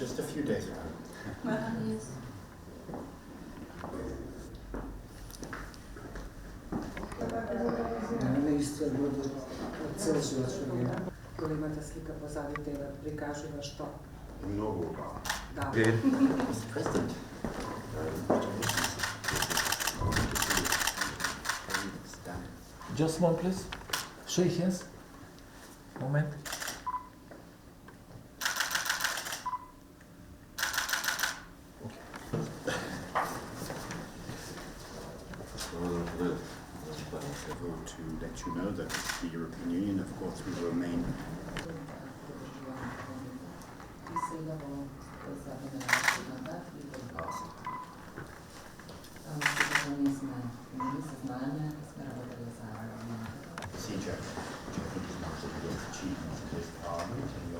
just a few days ago. Yes. Ne isto je bilo Celzija, ali imate slika pozadnji tega, prikaževa što. Mnogo. Da. Mr. President, congratulations. Just one, please. Shake hands. Moment. To let you know that the European Union, of course, will remain. CJ, which I think is one of the real achievements of this Parliament, and